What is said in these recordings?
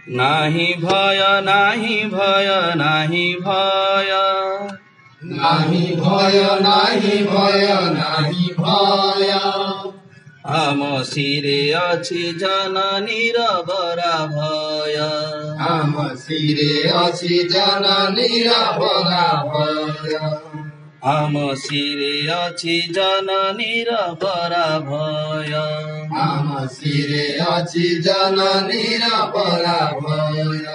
नाही भय नाही भय नाही भय नाही भय नाही भय नाही भय आम शिरे अछि जननीर बरा भय आम शिरे अछि जननीर बरा भय आम शिरे अछि जननीर बरा भय आम शिरे अछि जननीर बरा भय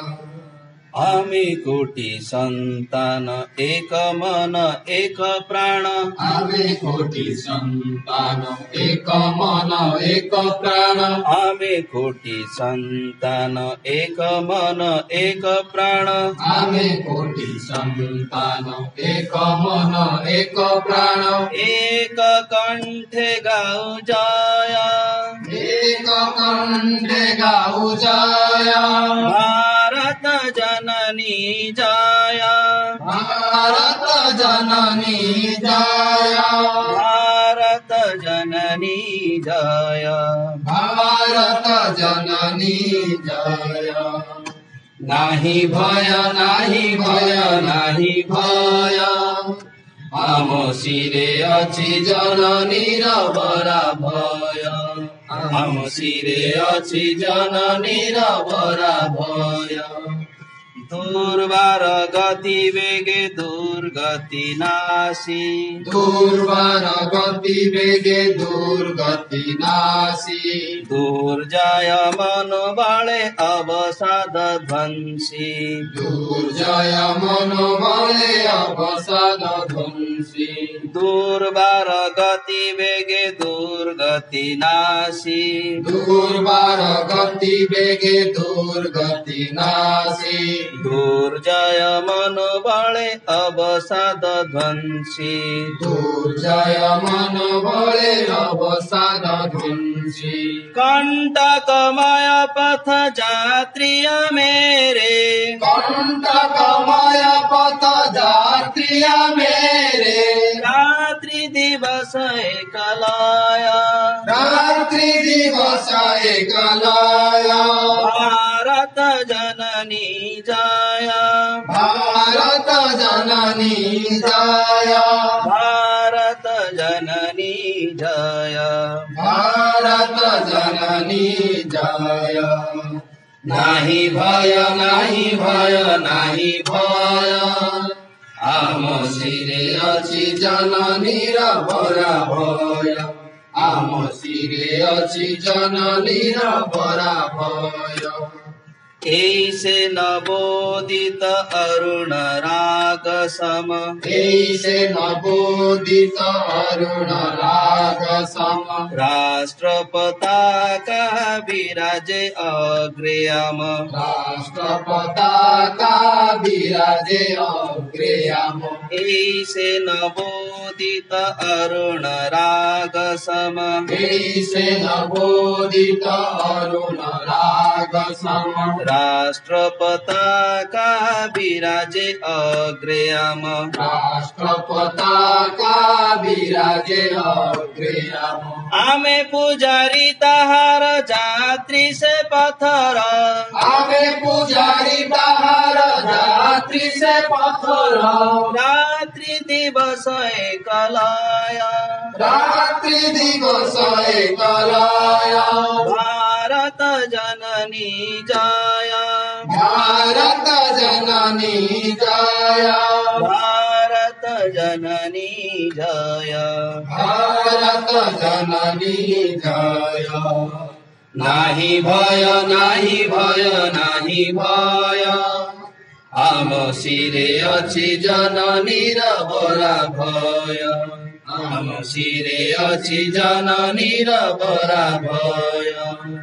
आमी कोटि संतान एक मन एक प्राण आमे कोटि संतान एक मन एक प्राण आमी कोटि संतान एक मन एक प्राण आमे कोटि संतान एक मन एक प्राण एक कंठे गाऊ जय एक कंठे गाऊ जय भारत जननी जय भारत जननी जय भारत जननी जय भारत जननी जय नाही भय नाही भय नाही भय आम शिरे अछि जननीर बरा भय आम शिरे अछि जननीर बरा भय दुर्वार गति वेगे दुर्गति नाशी दुर्वार गति वेगे दुर्गति नाशी दुर्जय मनोबले अवसाद ध्वंसी दुर्जय मनोबले अवसाद ध्वंसी दुर्वार गति वेगे दुर्गति नाशी दुर्वार गति वेगे दुर्गति नाशी दुर्जय मनोबले अवसाद ध्वंसी दुर्जय मनोबले अवसाद ध्वंसी कंटकमय पथ यात्रिय मेरे कंटकमय पथ यात्रिय मेरे रात्रि दिवस एकलाया रात्रि दिवस एकलाया भारत जननी जाया भारत जननी जया भारत जननी जया भारत जननी जया नाही भय नाही भय नाही भय आम शिरे अछि जननीर बरा भय आम शिरे अछि जननीर बरा भय ऐसे नवोदित अरुण राग सम ऐसे नवोदित अरुण राग सम राष्ट्र पताका विराजे अग्र्याम राष्ट्र पताका विराजे अग्र्याम ऐसे नवोदित अरुण राग सम ऐसे नवोदित अरुण राग सम राष्ट्र पताका विराजे अग्र्याम राष्ट्र पताका विराजे अग्र्याम आमे पुजारी तहार जात्री से पथर आमे पुजारी तहार जात्री से पथर रात्रि दिवस एकलाया रात्रि दिवस एकलाया भारत जननी जाया भारत जननी जया भारत जननी जया भारत जननी जया नाही भय नाही भय नाही भय आम शिरे अछि जननीर बरा भय आम शिरे अछि जननीर बरा भय